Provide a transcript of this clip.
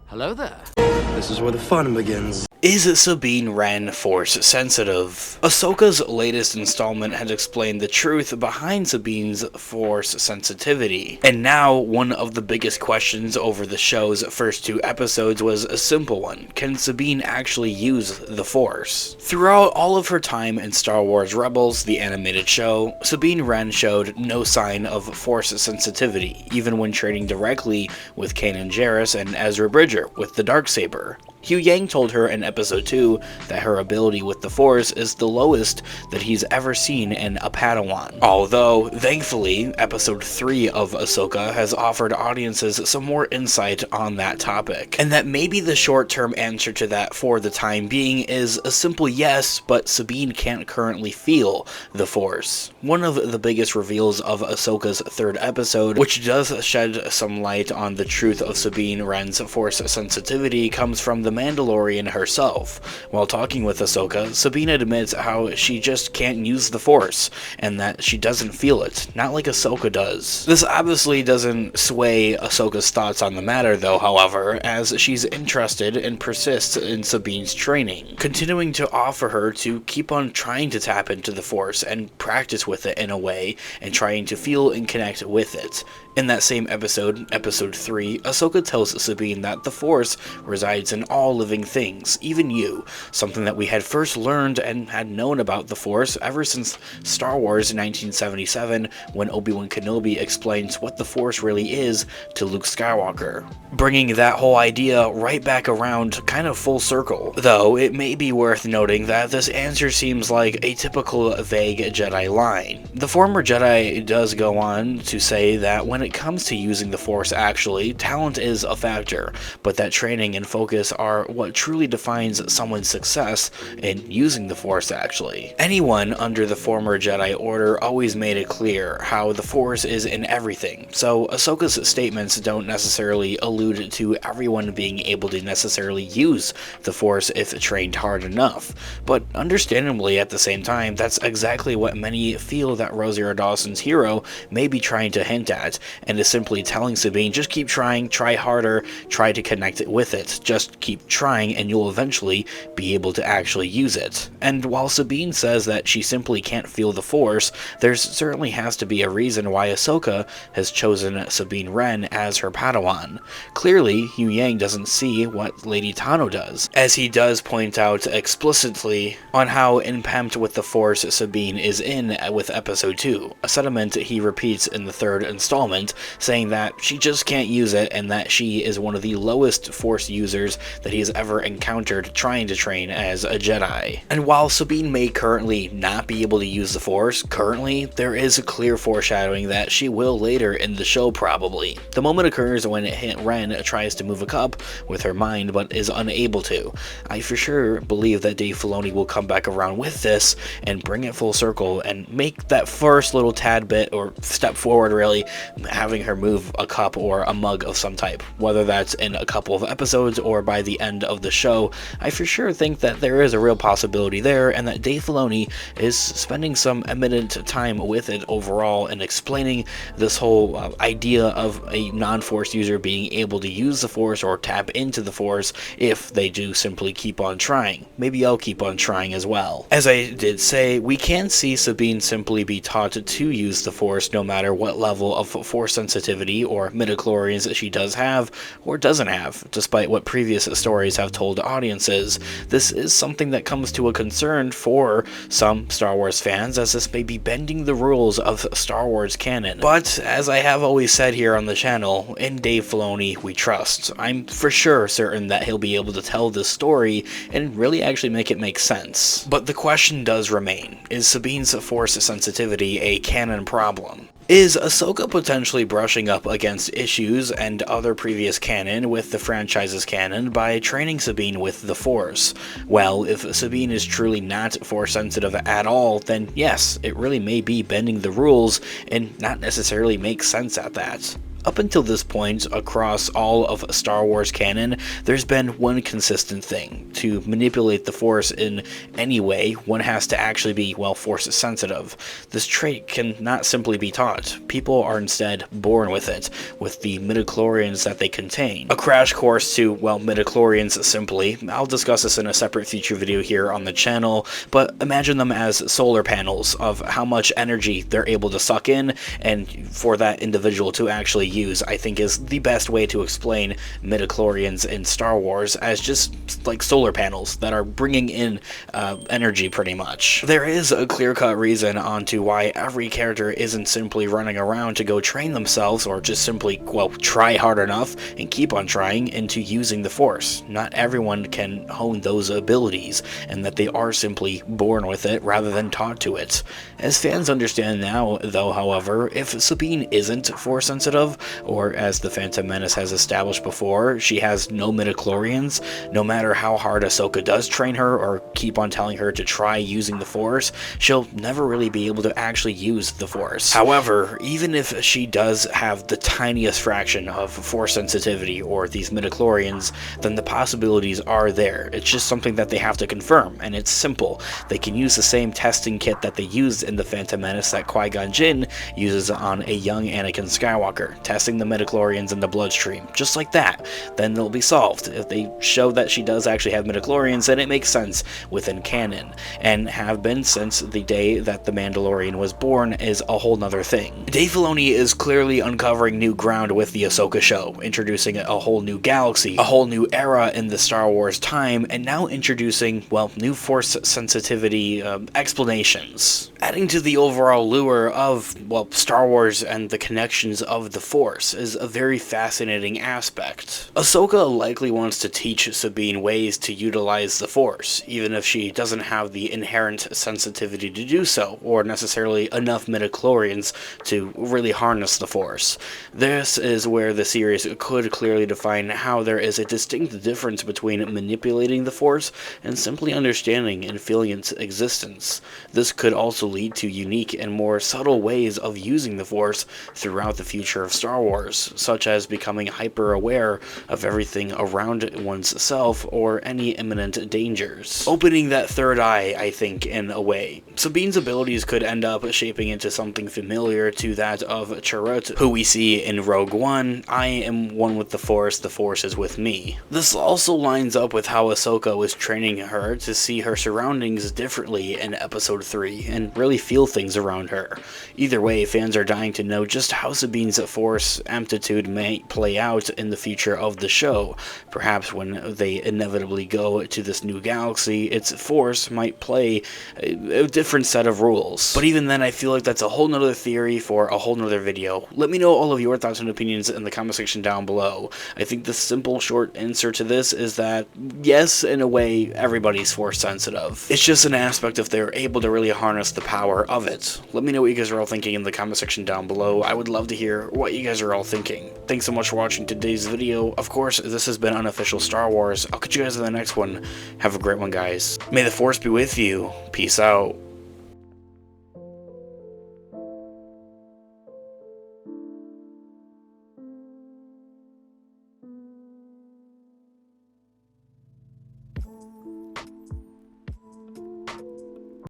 Hello there. This is where the fun begins. Is Sabine Wren Force sensitive? Ahsoka's latest installment has explained the truth behind Sabine's Force sensitivity. And now, one of the biggest questions over the show's first 2 episodes was a simple one. Can Sabine actually use the Force? Throughout all of her time in Star Wars Rebels, the animated show, Sabine Wren showed no sign of Force sensitivity, even when training directly with Kanan Jarrus and Ezra Bridger with the Darksaber. Hugh Yang told her in episode 2 that her ability with the Force is the lowest that he's ever seen in a Padawan. Although, thankfully, episode 3 of Ahsoka has offered audiences some more insight on that topic. And that maybe the short-term answer to that for the time being is a simple yes, but Sabine can't currently feel the Force. One of the biggest reveals of Ahsoka's 3rd episode, which does shed some light on the truth of Sabine Wren's Force sensitivity, comes from the Mandalorian herself. While talking with Ahsoka, Sabine admits how she just can't use the Force, and that she doesn't feel it, not like Ahsoka does. This obviously doesn't sway Ahsoka's thoughts on the matter though, however, as she's interested and persists in Sabine's training, continuing to offer her to keep on trying to tap into the Force and practice with it in a way, and trying to feel and connect with it. In that same episode, episode 3, Ahsoka tells Sabine that the Force resides in all living things, even you, something that we had first learned and had known about the Force ever since Star Wars 1977, when Obi-Wan Kenobi explains what the Force really is to Luke Skywalker, bringing that whole idea right back around kind of full circle. Though, it may be worth noting that this answer seems like a typical vague Jedi line. The former Jedi does go on to say that when it comes to using the Force, actually, talent is a factor, but that training and focus are what truly defines someone's success in using the Force, actually. Anyone under the former Jedi Order always made it clear how the Force is in everything, so Ahsoka's statements don't necessarily allude to everyone being able to necessarily use the Force if trained hard enough, but understandably at the same time, that's exactly what many feel that Rosario Dawson's hero may be trying to hint at, and is simply telling Sabine, just keep trying, try harder, try to connect it with it, just keep trying and you'll eventually be able to actually use it. And while Sabine says that she simply can't feel the Force, there certainly has to be a reason why Ahsoka has chosen Sabine Wren as her Padawan. Clearly, Hugh Yang doesn't see what Lady Tano does, as he does point out explicitly on how impaired with the Force Sabine is in with episode 2, a sentiment he repeats in the 3rd installment, saying that she just can't use it and that she is one of the lowest Force users that he has ever encountered trying to train as a Jedi. And while Sabine may currently not be able to use the Force, currently there is a clear foreshadowing that she will later in the show probably. The moment occurs when Wren tries to move a cup with her mind but is unable to. I for sure believe that Dave Filoni will come back around with this and bring it full circle and make that first little tad bit or step forward, really, having her move a cup or a mug of some type, whether that's in a couple of episodes or by the end of the show. I for sure think that there is a real possibility there, and that Dave Filoni is spending some eminent time with it overall and explaining this whole idea of a non-Force user being able to use the Force or tap into the Force if they do simply keep on trying. Maybe I'll keep on trying as well. As I did say, we can see Sabine simply be taught to use the Force no matter what level of Force sensitivity or midichlorians she does have or doesn't have, despite what previous stories have told audiences. This is something that comes to a concern for some Star Wars fans, as this may be bending the rules of Star Wars canon. But, as I have always said here on the channel, in Dave Filoni we trust. I'm for sure certain that he'll be able to tell this story and really actually make it make sense. But the question does remain, is Sabine's Force sensitivity a canon problem? Is Ahsoka potentially brushing up against issues and other previous canon with the franchise's canon by training Sabine with the Force? Well, if Sabine is truly not Force sensitive at all, then yes, it really may be bending the rules and not necessarily make sense at that. Up until this point, across all of Star Wars canon, there's been one consistent thing. To manipulate the Force in any way, one has to actually be, well, Force sensitive. This trait can not simply be taught. People are instead born with it, with the midichlorians that they contain. A crash course to, well, midichlorians simply. I'll discuss this in a separate future video here on the channel, but imagine them as solar panels of how much energy they're able to suck in, and for that individual to actually use, I think is the best way to explain midichlorians in Star Wars, as just like solar panels that are bringing in energy pretty much. There is a clear-cut reason onto why every character isn't simply running around to go train themselves or just simply, well, try hard enough and keep on trying into using the Force. Not everyone can hone those abilities, and that they are simply born with it rather than taught to it. As fans understand now, though, however, if Sabine isn't Force sensitive, or as the Phantom Menace has established before, she has no midichlorians, no matter how hard Ahsoka does train her or keep on telling her to try using the Force, she'll never really be able to actually use the Force. However, even if she does have the tiniest fraction of Force sensitivity or these midichlorians, then the possibilities are there. It's just something that they have to confirm, and it's simple. They can use the same testing kit that they used in the Phantom Menace that Qui-Gon Jinn uses on a young Anakin Skywalker, testing the midichlorians in the bloodstream, just like that. Then it'll be solved. If they show that she does actually have midichlorians, then it makes sense within canon, and have been since the day that the Mandalorian was born is a whole nother thing. Dave Filoni is clearly uncovering new ground with the Ahsoka show, introducing a whole new galaxy, a whole new era in the Star Wars time, and now introducing, well, new Force sensitivity explanations. Adding to the overall lure of, well, Star Wars and the connections of the Force is a very fascinating aspect. Ahsoka likely wants to teach Sabine ways to utilize the Force, even if she doesn't have the inherent sensitivity to do so, or necessarily enough midichlorians to really harness the Force. This is where the series could clearly define how there is a distinct difference between manipulating the Force and simply understanding and feeling its existence. This could also lead to unique and more subtle ways of using the Force throughout the future of Star Wars, such as becoming hyper-aware of everything around one's self or any imminent dangers. Opening that third eye, I think, in a way. Sabine's abilities could end up shaping into something familiar to that of Chirrut, who we see in Rogue One. I am one with the Force is with me. This also lines up with how Ahsoka was training her to see her surroundings differently in Episode 3 and really feel things around her. Either way, fans are dying to know just how Sabine's Force aptitude may play out in the future of the show. Perhaps when they inevitably go to this new galaxy, its Force might play a different set of rules. But even then, I feel like that's a whole nother theory for a whole nother video. Let me know all of your thoughts and opinions in the comment section down below. I think the simple short answer to this is that yes, in a way, everybody's Force sensitive. It's just an aspect if they're able to really harness the power of it. Let me know what you guys are all thinking in the comment section down below. I would love to hear what you guys are all thinking. Thanks so much for watching today's video. Of course, this has been Unofficial Star Wars. I'll catch you guys in the next one. Have a great one, guys. May the Force be with you. Peace out.